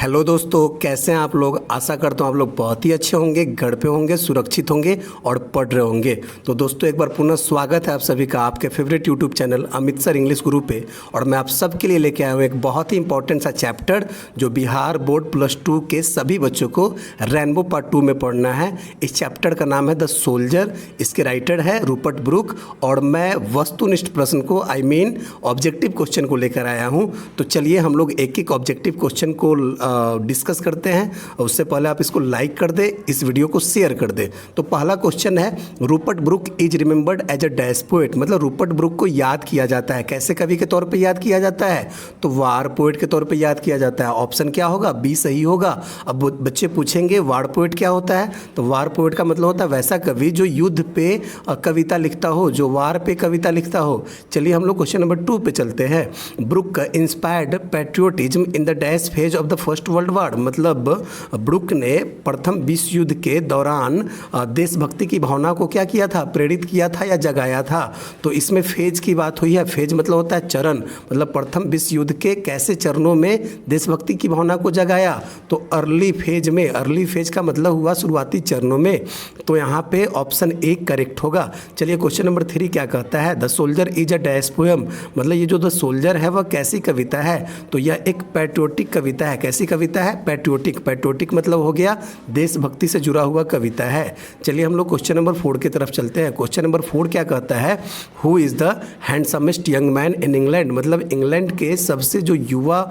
Hello दोस्तों, कैसे हैं आप लोग। आशा करता हूँ आप लोग बहुत ही अच्छे होंगे, घर पे होंगे, सुरक्षित होंगे और पढ़ रहे होंगे। तो दोस्तों एक बार पुनः स्वागत है आप सभी का आपके favourite YouTube channel Amit sir English गुरु पे। और मैं आप सबके लिए लेके आया हूँ एक बहुत ही इंपॉर्टेंट सा चैप्टर जो बिहार बोर्ड +2 के सभी बच्चों को रेनबो पार्ट 2 में पढ़ना है। इस चैप्टर का नाम है द सोल्जर। इसके राइटर है रूपर्ट ब्रुक और मैं वस्तुनिष्ठ प्रश्न को ऑब्जेक्टिव क्वेश्चन को लेकर आया हूँ। तो चलिए हम लोग एक एक ऑब्जेक्टिव क्वेश्चन को डिस्कस करते हैं। उससे पहले आप इसको लाइक कर दें, इस वीडियो को शेयर कर दें। तो पहला क्वेश्चन है, Rupert Brooke is remembered as a dash poet. मतलब रूपर्ट ब्रुक को याद किया जाता है कैसे कवि के तौर पे याद किया जाता है, तो वार पोएट के तौर पे याद किया जाता है। ऑप्शन क्या होगा, बी सही होगा। अब बच्चे पूछेंगे वार पोएट क्या होता है, तो वार पोएट का मतलब होता है वैसा कवि जो युद्ध पे कविता लिखता हो, जो वार पे कविता लिखता हो। चलिए हम लोग क्वेश्चन नंबर 2 पे चलते हैं। Brooke inspired patriotism in the dash phase of the First World War. मतलब ब्रुक ने प्रथम विश्व युद्ध के दौरान देशभक्ति की भावना को क्या किया था, प्रेरित किया था या जगाया था। तो इसमें फेज की बात हुई है। फेज मतलब होता है चरण, मतलब प्रथम विश्व युद्ध के कैसे चरणों में देशभक्ति की भावना को जगाया। तो अर्ली फेज में, अर्ली फेज का मतलब हुआ शुरुआती चरणों में। तो यहाँ पे ऑप्शन ए करेक्ट होगा। चलिए क्वेश्चन नंबर 3 क्या कहता है, the soldier is a dash poem. मतलब ये जो द सोल्जर है वह कैसी कविता है, तो यह एक पैट्रियोटिक कविता है। कैसी कविता है, पैट्रियोटिक। पैट्रियोटिक मतलब हो गया देशभक्ति से जुड़ा हुआ कविता है। चलिए हम लोग क्वेश्चन नंबर 4 की तरफ चलते हैं। क्वेश्चन नंबर 4 क्या कहता है, who is the handsomest young man in England. मतलब इंग्लैंड के सबसे जो युवा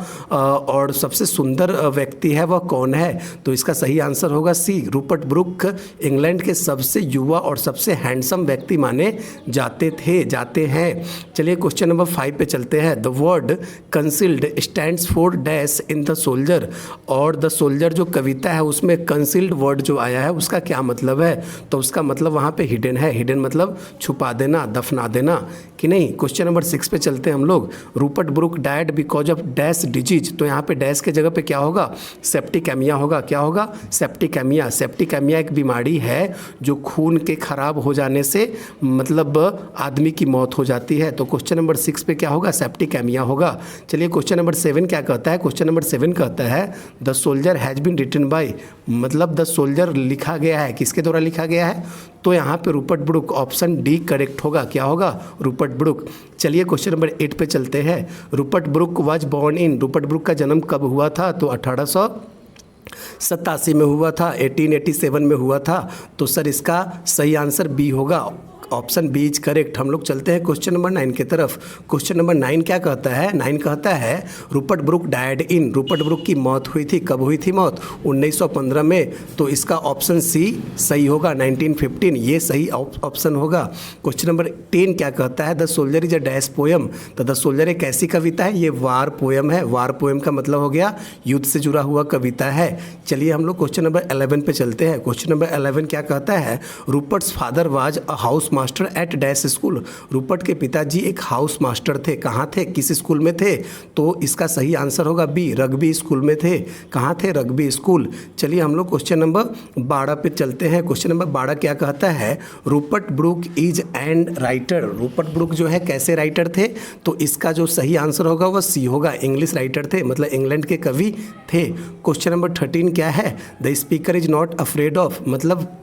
और सबसे सुंदर व्यक्ति है वह कौन है। तो इसका सही आंसर होगा सी, रूपर्ट ब्रुक इंग्लैंड के सबसे युवा और सबसे हैंडसम व्यक्ति माने जाते हैं। चलिए क्वेश्चन नंबर 5 पे चलते हैं। The word concealed stands for dash in the soldier. और द सोल्जर जो कविता है उसमें कंसील्ड वर्ड जो आया है उसका क्या मतलब है, तो उसका मतलब वहाँ पे हिडन है। हिडन मतलब छुपा देना, दफना देना कि नहीं। क्वेश्चन नंबर 6 पे चलते हैं हम लोग। Rupert book died because of dash disease. तो यहाँ पे डैश के जगह पे क्या होगा, सेप्टिकेमिया होगा। क्या होगा, सेप्टिकेमिया। सेप्टिकेमिया एक बीमारी है जो खून के खराब हो जाने से मतलब आदमी की मौत हो जाती है। तो क्वेश्चन नंबर 6 पे क्या होगा, सेप्टिकेमिया होगा। चलिए क्वेश्चन नंबर 7 क्या कहता है। क्वेश्चन नंबर 7 कहता है the soldier has been written by. मतलब द सोल्जर लिखा गया है, किसके द्वारा लिखा गया है, तो यहाँ पे Rupert book. Option D correct होगा। क्या होगा, रूपर्ट ब्रुक। चलिए क्वेश्चन नंबर 8 पे चलते हैं। Rupert book was born in. Rupert book का जन्म कब हुआ था, तो 1887 में हुआ था, 1887 में हुआ था। तो सर इसका सही आंसर बी होगा। Option B is correct. हम लोग चलते हैं क्वेश्चन नंबर 9 की तरफ। क्वेश्चन नंबर 9 क्या कहता है, 9 कहता है Rupert Brooke died in. Rupert Brooke की मौत हुई थी, कब हुई थी मौत, 1915 में। तो इसका ऑप्शन सी सही होगा, 1915। ये सही ऑप्शन होगा। क्वेश्चन नंबर 10 क्या कहता है, the soldier is a dash poem. तो द सोल्जर एक ऐसी कविता है, ये वार पोएम है। वार पोएम का मतलब हो गया युद्ध से जुड़ा हुआ कविता है। चलिए हम लोग क्वेश्चन नंबर 11 पे चलते हैं। क्वेश्चन नंबर 11 क्या कहता है, Rupert's father was a house master at dash school. Rupert के पिताजी एक हाउस मास्टर थे। कहाँ थे, किस स्कूल में थे, तो इसका सही आंसर होगा बी, रग्बी स्कूल में थे। कहाँ थे, रग्बी स्कूल। चलिए हम लोग क्वेश्चन नंबर 12 पे चलते हैं। क्वेश्चन नंबर 12 क्या कहता है, Rupert Brooke is and writer. Rupert book जो है कैसे राइटर थे, तो इसका जो सही आंसर होगा वह सी होगा, इंग्लिश राइटर थे, मतलब इंग्लैंड के कवि थे। क्वेश्चन नंबर 13 क्या है, the speaker is not afraid of. मतलब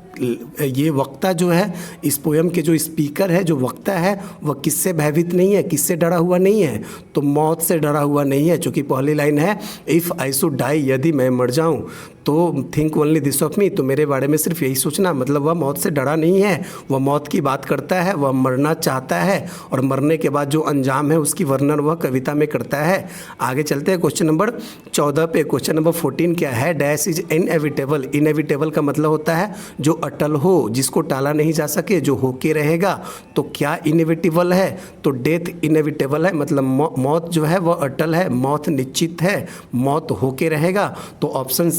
ये वक्ता जो है, इस पोएम के जो स्पीकर है, जो वक्ता है, वह किससे भयभीत नहीं है, किससे डरा हुआ नहीं है, तो मौत से डरा हुआ नहीं है। चूँकि पहली लाइन है इफ़ आई शुड डाई, यदि मैं मर जाऊँ तो think only this of me, तो मेरे बारे में सिर्फ यही सोचना। मतलब वह मौत से डरा नहीं है, वह मौत की बात करता है, वह मरना चाहता है और मरने के बाद जो अंजाम है उसकी वर्णन वह कविता में करता है। आगे चलते हैं क्वेश्चन नंबर 14 पे। क्वेश्चन नंबर 14 क्या है, डैश इज इनएविटेबल। इनएविटेबल का मतलब होता है जो अटल हो, जिसको टाला नहीं जा सके, जो होके रहेगा। तो क्या इनएविटेबल है, तो डेथ इनएविटेबल है। मतलब मौत जो है वह अटल है, मौत निश्चित है, मौत होके रहेगा। तो ऑप्शन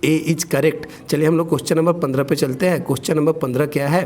ए इज करेक्ट। चलिए हम लोग क्वेश्चन नंबर 15 पे चलते हैं। क्वेश्चन नंबर 15 क्या है,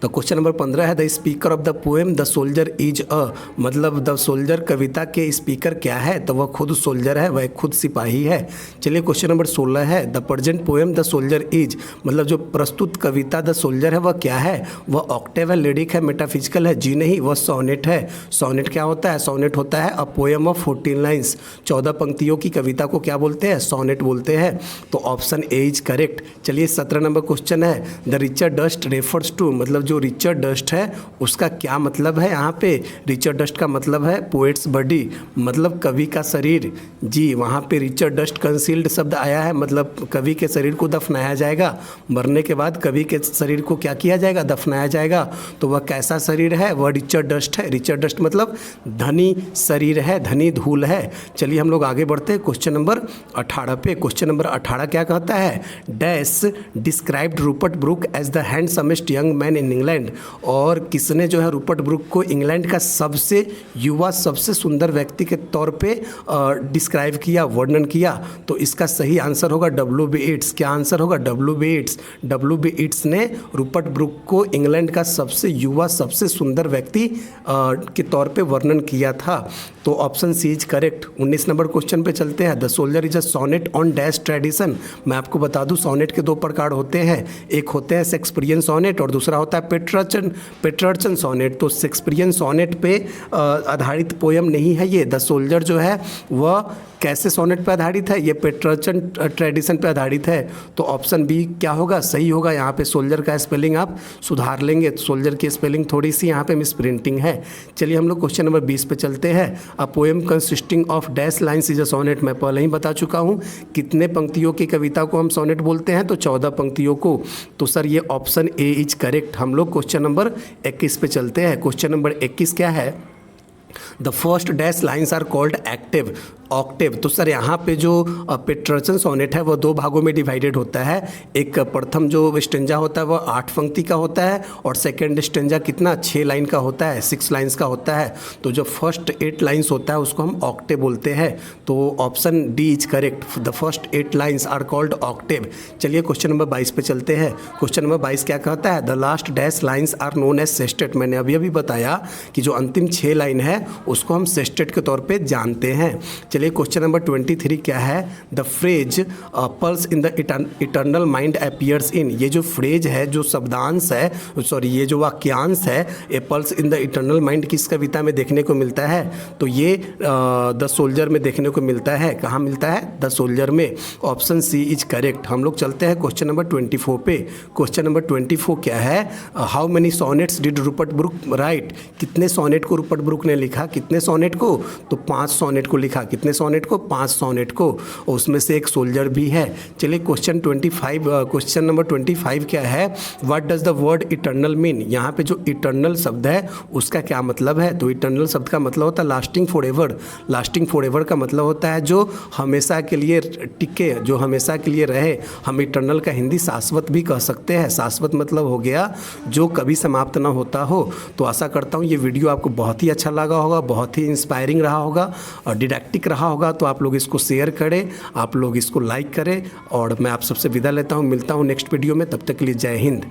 तो क्वेश्चन नंबर 15 है the speaker of the poem the soldier is अ, मतलब द सोल्जर कविता के स्पीकर क्या है, तो वह खुद सोल्जर है, वह खुद सिपाही है। चलिए क्वेश्चन नंबर 16 है the present poem the soldier is, मतलब जो प्रस्तुत कविता द सोल्जर है वह क्या है, वह ऑक्टेव है, लिरिक है, मेटाफिजिकल है, जी नहीं, वह सोनेट है। सोनेट क्या होता है, सोनेट होता है अ पोएम ऑफ 14 लाइन्स, 14 पंक्तियों की कविता को क्या बोलते हैं, सोनेट बोलते हैं। तो ऑप्शन ए इज करेक्ट। चलिए 17 नंबर क्वेश्चन है the richer dust refers to, मतलब जो रिचर्ड डस्ट है उसका क्या मतलब है। यहाँ पे रिचर्ड डस्ट का मतलब है पोएट्स बॉडी, मतलब कवि का शरीर। जी, वहाँ पे रिचर्ड डस्ट कंसील्ड शब्द आया है, मतलब कवि के शरीर को दफनाया जाएगा, मरने के बाद कवि के शरीर को क्या किया जाएगा, दफनाया जाएगा। तो वह कैसा शरीर है, वह रिचर्ड डस्ट है। रिचर्ड डस्ट मतलब धनी शरीर है, धनी धूल है। चलिए हम लोग आगे बढ़ते हैं क्वेश्चन नंबर 18 पे। क्वेश्चन नंबर 18 क्या कहता है, dash described Rupert Brooke as the handsomest young man in England, और किसने जो है रूपर्ट ब्रुक को इंग्लैंड का सबसे युवा सबसे सुंदर व्यक्ति के तौर पे डिस्क्राइब किया, वर्णन किया। तो इसका सही आंसर होगा W.B. येट्स। क्या आंसर होगा, W.B. येट्स। W.B. येट्स ने रूपर्ट ब्रुक को इंग्लैंड का सबसे युवा सबसे सुंदर व्यक्ति के तौर पे वर्णन किया था। तो option C is correct. 19 number question पे चलते हैं the soldier is a sonnet on dash tradition. मैं आपको बता दूं सोनेट के दो प्रकार होते हैं, एक होते हैं शेक्सपियरियन सोनेट और दूसरा होता है पेट्रर्चन सोनेट। तो शेक्सपियरियन सोनेट पे आधारित पोयम नहीं है ये। द सोल्जर जो है वह कैसे सोनेट पे आधारित है, ये पेट्रर्चन ट्रेडिशन पे आधारित है। तो ऑप्शन बी क्या होगा, सही होगा। यहाँ पे सोल्जर का स्पेलिंग आप सुधार लेंगे, सोल्जर की स्पेलिंग थोड़ी सी यहाँ पे मिस प्रिंटिंग है। चलिए हम लोग क्वेश्चन नंबर 20 पे चलते हैं। A poem consisting of dash lines is a sonnet. मैं पहले ही बता चुका हूँ कितने पंक्तियों की कविता को हम सोनेट बोलते हैं, तो 14 पंक्तियों को। तो सर ये ऑप्शन ए इज करेक्ट। हम लोग क्वेश्चन नंबर 21 पे चलते हैं। क्वेश्चन नंबर 21 क्या है, the first dash lines are called active octave. तो सर यहाँ पे जो पेट्रर्चन सोनेट है वो दो भागों में डिवाइडेड होता है। एक प्रथम जो स्टेंजा होता है वो 8 पंक्ति का होता है और सेकंड स्टेंजा कितना 6 लाइन का होता है, 6 लाइन्स का होता है। तो जो फर्स्ट 8 लाइन्स होता है उसको हम ऑक्टेव बोलते हैं। तो option D is correct, the first 8 lines are called octave. चलिए क्वेश्चन नंबर 22 पे चलते हैं। क्वेश्चन नंबर 22 क्या कहता है, the last dash lines are known as sestet. मैंने अभी बताया कि जो अंतिम 6 लाइन है उसको हम सेस्टेट के तौर पर जानते हैं। चलिए क्वेश्चन नंबर 23 क्या है, the phrase pulse in the eternal mind appears इन। ये जो फ्रेज है, जो शब्दांश है, सॉरी ये जो वाक्यांश है, a pulse in the eternal mind किस कविता में देखने को मिलता है, तो ये द सोल्जर में देखने को मिलता है। कहाँ मिलता है, द सोल्जर में। Option C is correct. हम लोग चलते हैं क्वेश्चन नंबर 24 पे। क्वेश्चन नंबर 24 क्या है, how many sonnets did Rupert book right. कितने सोनेट को रूपर्ट ब्रुक ने लिखा, कितने सोनेट को, तो 5 सोनेट को लिखा। कितने सोनेट को, 5 सोनेट को, और उसमें से एक सोल्जर भी है। चलिए क्वेश्चन नंबर 25 क्या है, what does the word eternal mean. यहाँ पे जो इटर्नल शब्द है उसका क्या मतलब है, तो इटर्नल शब्द का मतलब होता है lasting for ever. Lasting for ever का मतलब होता है जो हमेशा के लिए टिके, जो हमेशा के लिए रहे। हम इटर्नल का हिंदी शाश्वत भी कह सकते हैं। शाश्वत मतलब हो गया जो कभी समाप्त ना होता हो। तो आशा करता हूँ ये वीडियो आपको बहुत ही अच्छा लगा होगा, बहुत ही इंस्पायरिंग रहा होगा और डिडैक्टिक रहा होगा। तो आप लोग इसको शेयर करें, आप लोग इसको लाइक करें, और मैं आप सबसे विदा लेता हूँ। मिलता हूँ नेक्स्ट वीडियो में, तब तक के लिए जय हिंद।